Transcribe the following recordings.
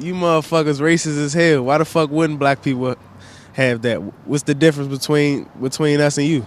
You motherfuckers racist as hell. Why the fuck wouldn't black people have that? What's the difference between us and you?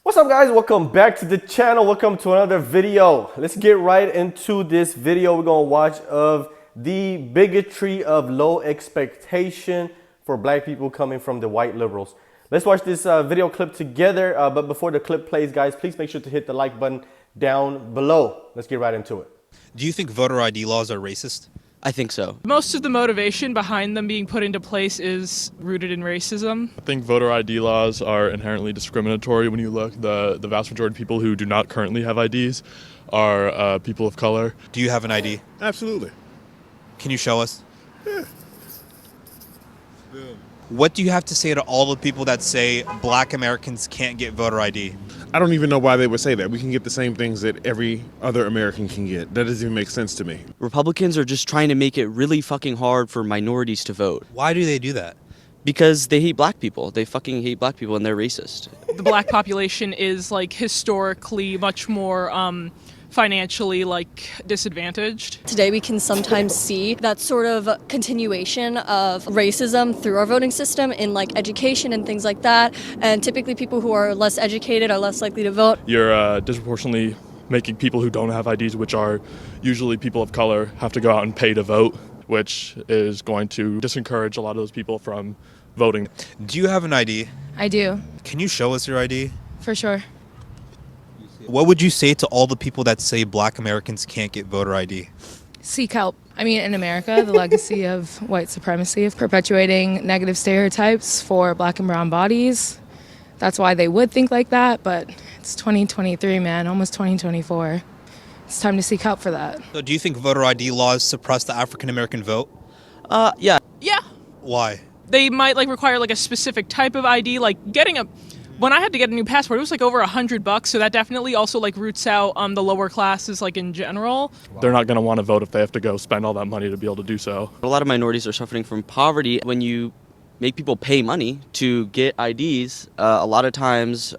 What's up, guys? Welcome back to the channel. Welcome to another video. Let's get right into this video. We're gonna watch of the bigotry of low expectation for black people coming from the white liberals. Let's watch this video clip together. But before the clip plays, guys, please make sure to hit the like button down below. Let's get right into it. Do you think voter ID laws are racist? I think so. Most of the motivation behind them being put into place is rooted in racism. I think voter ID laws are inherently discriminatory. When you look, the vast majority of people who do not currently have IDs are people of color. Do you have an ID? Absolutely. Can you show us? Yeah. What do you have to say to all the people that say black Americans can't get voter ID? I don't even know why they would say that. We can get the same things that every other American can get. That doesn't even make sense to me. Republicans are just trying to make it really fucking hard for minorities to vote. Why do they do that? Because they hate black people. They fucking hate black people and they're racist. The black population is like historically much more financially disadvantaged. Today we can sometimes see that sort of continuation of racism through our voting system in like education and things like that, and typically people who are less educated are less likely to vote. You're disproportionately making people who don't have IDs, which are usually people of color, have to go out and pay to vote, which is going to disencourage a lot of those people from voting. Do you have an ID? I do, Can you show us your ID? for sure. What would you say to all the people that say black Americans can't get voter ID? Seek help. I mean, in America, the legacy of white supremacy, of perpetuating negative stereotypes for black and brown bodies. That's why they would think like that, but it's 2023, man, almost 2024. It's time to seek help for that. So do you think voter ID laws suppress the African American vote? Yeah. Yeah, Why? they might require a specific type of ID, when I had to get a new passport, it was over $100, so that definitely also roots out the lower classes in general. They're not going to want to vote if they have to go spend all that money to be able to do so. A lot of minorities are suffering from poverty. When you make people pay money to get IDs, a lot of times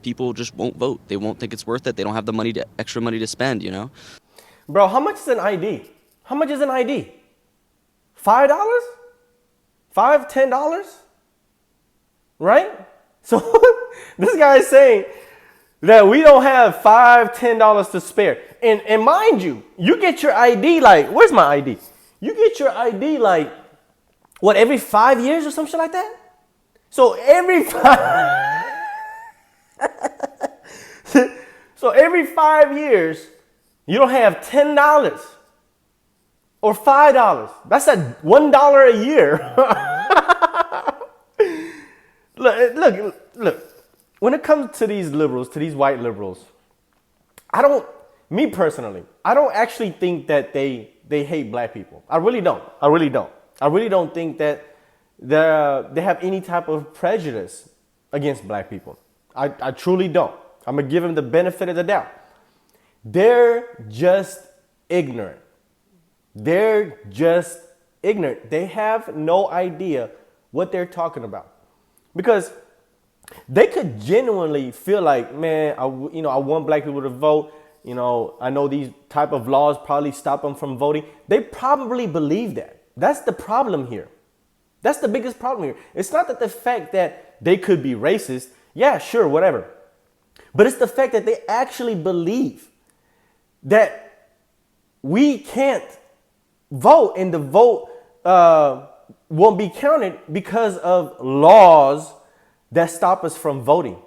people just won't vote. They won't think it's worth it. They don't have the extra money to spend, you know? Bro, how much is an ID? How much is an ID? $5? $5, $10? Right? So this guy is saying that we don't have $5, $10 to spare. And mind you, you get your ID where's my ID? You get your ID every 5 years or some shit like that? So every 5 years, you don't have $10 or $5. That's at $1 a year. Look, when it comes to these liberals, to these white liberals, me personally, I don't actually think that they hate black people. I really don't. I really don't think that they have any type of prejudice against black people. I truly don't. I'm going to give them the benefit of the doubt. They're just ignorant. They have no idea what they're talking about. Because they could genuinely feel like, man, I want black people to vote. I know these type of laws probably stop them from voting. They probably believe that. That's the problem here. That's the biggest problem here. It's not that the fact that they could be racist. Yeah, sure, whatever. But it's the fact that they actually believe that we can't vote and the vote won't be counted because of laws that stop us from voting.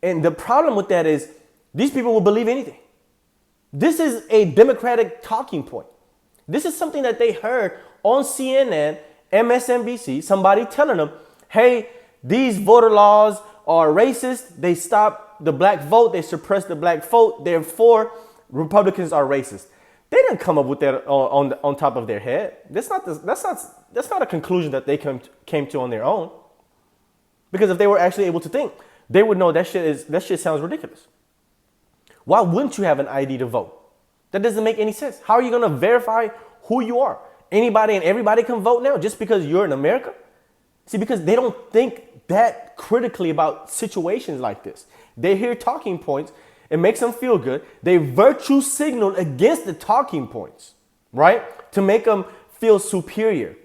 And the problem with that is these people will believe anything. This is a Democratic talking point. This is something that they heard on CNN, MSNBC, somebody telling them, hey, these voter laws are racist. They stop the black vote. They suppress the black vote. Therefore, Republicans are racist. They didn't come up with that on top of their head. That's not a conclusion that they came to on their own. Because if they were actually able to think, they would know that shit sounds ridiculous. Why wouldn't you have an ID to vote? That doesn't make any sense. How are you going to verify who you are? Anybody and everybody can vote now just because you're in America? See, because they don't think that critically about situations like this. They hear talking points. It makes them feel good. They virtue signal against the talking points, right? To make them feel superior,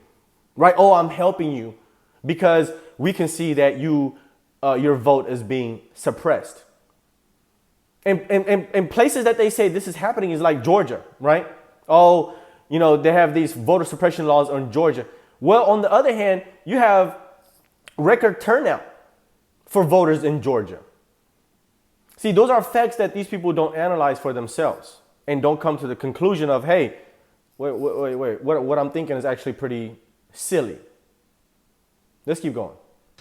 right? Oh, I'm helping you because we can see that your vote is being suppressed. And places that they say this is happening is like Georgia, right? Oh, they have these voter suppression laws on Georgia. Well, on the other hand, you have record turnout for voters in Georgia. See, those are facts that these people don't analyze for themselves and don't come to the conclusion of, hey, wait, what I'm thinking is actually pretty silly. Let's keep going.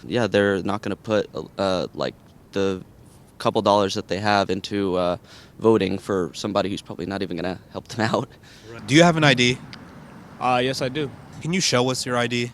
Yeah, they're not going to put like the couple dollars that they have into voting for somebody who's probably not even going to help them out. Do you have an ID? Yes, I do. Can you show us your ID?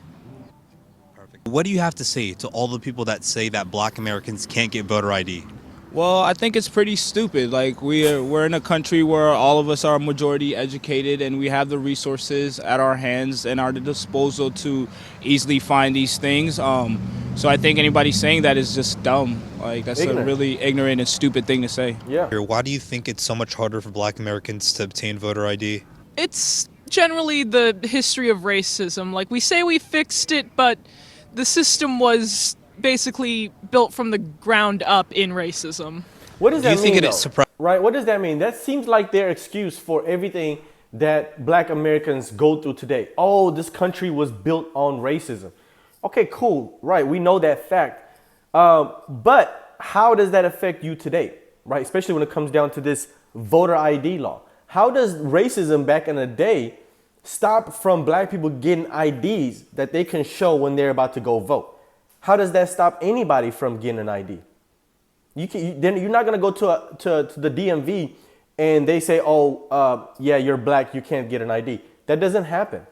Perfect. What do you have to say to all the people that say that Black Americans can't get voter ID? Well, I think it's pretty stupid. Like we're in a country where all of us are majority educated and we have the resources at our hands and our disposal to easily find these things. So I think anybody saying that is just dumb. Like that's a really ignorant and stupid thing to say. Yeah. Why do you think it's so much harder for Black Americans to obtain voter ID? It's generally the history of racism. Like, we say we fixed it, but the system was basically built from the ground up in racism. What does that mean, though? Right? What does that mean? That seems like their excuse for everything that Black Americans go through today. Oh, this country was built on racism. Okay, cool. Right. We know that fact. But how does that affect you today? Right? Especially when it comes down to this voter ID law. How does racism back in the day stop from Black people getting IDs that they can show when they're about to go vote? How does that stop anybody from getting an ID? Then you're not going to go to the DMV and they say, oh, yeah, you're Black, you can't get an ID. That doesn't happen.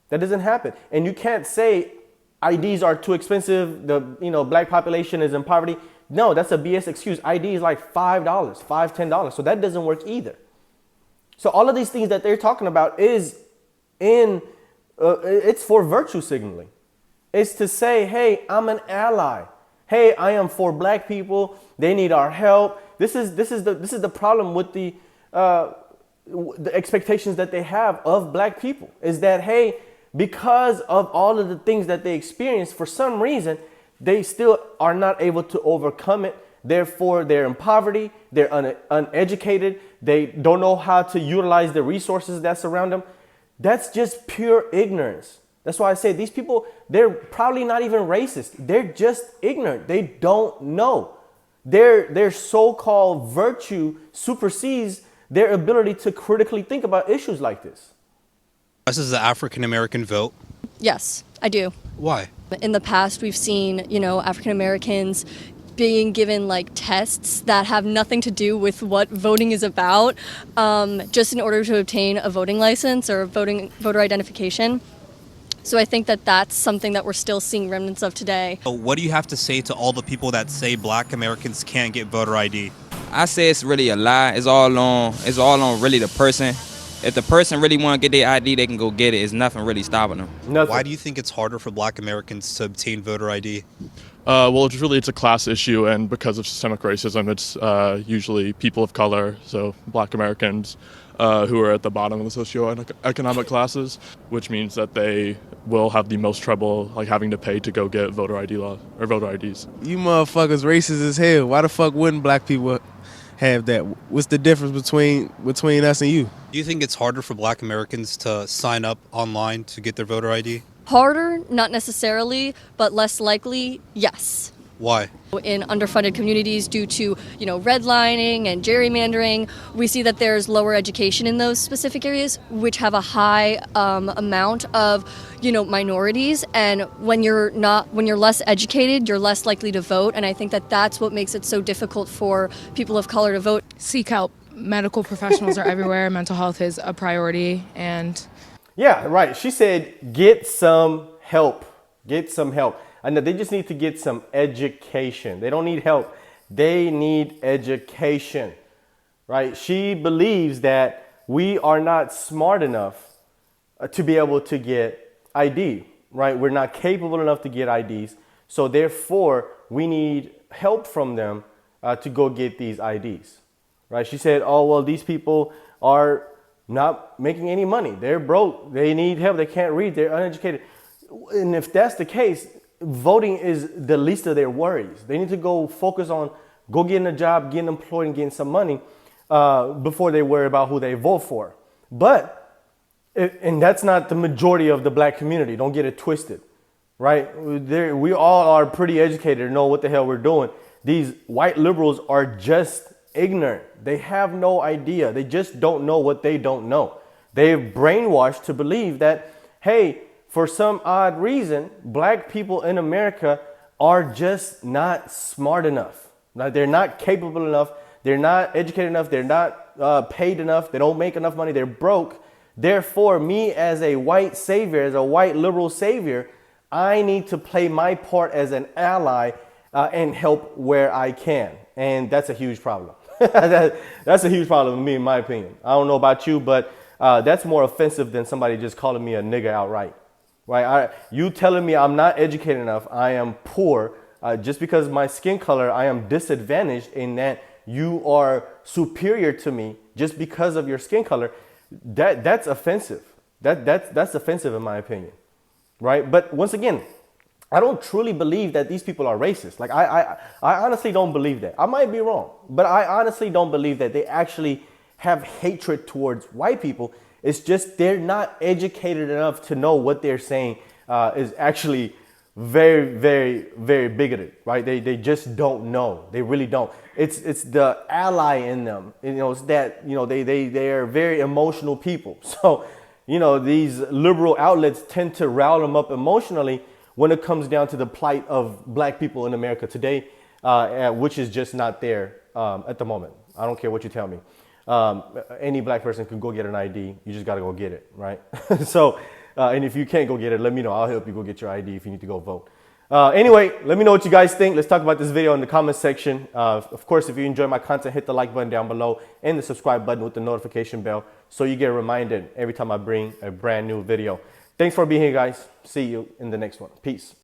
That doesn't happen. And you can't say IDs are too expensive. The Black population is in poverty. No, that's a BS excuse. ID is like $5, $10. So that doesn't work either. So all of these things that they're talking about is it's for virtue signaling. It's to say, hey, I'm an ally. Hey, I am for Black people. They need our help. This is the problem with the expectations that they have of Black people is that, hey, because of all of the things that they experience, for some reason, they still are not able to overcome it. Therefore, they're in poverty, they're uneducated, they don't know how to utilize the resources that surround them. That's just pure ignorance. That's why I say these people, they're probably not even racist. They're just ignorant. They don't know. Their so-called virtue supersedes their ability to critically think about issues like this. This is the African American vote. Yes, I do. Why? In the past, we've seen, African Americans being given like tests that have nothing to do with what voting is about, just in order to obtain a voting license or voter identification. So I think that that's something that we're still seeing remnants of today. What do you have to say to all the people that say Black Americans can't get voter ID? I say it's really a lie. It's all on really the person. If the person really want to get their ID, they can go get it. There's nothing really stopping them. Nothing. Why do you think it's harder for Black Americans to obtain voter ID? Well, it's a class issue, and because of systemic racism, it's usually people of color, so Black Americans, who are at the bottom of the socioeconomic classes, which means that they will have the most trouble, like having to pay to go get voter ID or voter IDs. You motherfuckers racist as hell. Why the fuck wouldn't Black people have that? What's the difference between us and you? Do you think it's harder for Black Americans to sign up online to get their voter ID? Harder, not necessarily, but less likely, yes. Why? In underfunded communities due to, redlining and gerrymandering, we see that there's lower education in those specific areas, which have a high amount of, minorities. And when you're less educated, you're less likely to vote. And I think that that's what makes it so difficult for people of color to vote. Seek help. Medical professionals are everywhere. Mental health is a priority. And yeah, right. She said, get some help. Get some help. I know they just need to get some education. They don't need help. They need education, right? She believes that we are not smart enough to be able to get ID, right? We're not capable enough to get IDs. So therefore, we need help from them to go get these IDs, right? She said, oh, well, these people are not making any money. They're broke. They need help. They can't read. They're uneducated. And if that's the case, voting is the least of their worries. They need to go focus on go getting a job, getting employed, and getting some money before they worry about who they vote for. But, and that's not the majority of the black community. Don't get it twisted, right? We all are pretty educated and know what the hell we're doing. These white liberals are just ignorant. They have no idea. They just don't know what they don't know. They're brainwashed to believe that, hey, for some odd reason, black people in America are just not smart enough. They're not capable enough. They're not educated enough. They're not paid enough. They don't make enough money. They're broke. Therefore, me as a white savior, as a white liberal savior, I need to play my part as an ally and help where I can. And that's a huge problem. That's a huge problem to me, in my opinion. I don't know about you, but that's more offensive than somebody just calling me a nigga outright. Right? You telling me I'm not educated enough, I am poor, just because of my skin color, I am disadvantaged in that you are superior to me just because of your skin color. That's offensive. That's offensive in my opinion, right? But once again, I don't truly believe that these people are racist. Like I honestly don't believe that. I might be wrong, but I honestly don't believe that they actually have hatred towards white people. It's just they're not educated enough to know what they're saying is actually very, very, very bigoted, right? They just don't know. They really don't. It's the ally in them. It's that, they are very emotional people. So, these liberal outlets tend to rile them up emotionally when it comes down to the plight of black people in America today, which is just not there at the moment. I don't care what you tell me. Any black person can go get an ID. You just got to go get it, right? So, and if you can't go get it, let me know. I'll help you go get your ID if you need to go vote. Anyway, let me know what you guys think. Let's talk about this video in the comment section. Of course, if you enjoy my content, hit the like button down below and the subscribe button with the notification bell so you get reminded every time I bring a brand new video. Thanks for being here, guys. See you in the next one. Peace.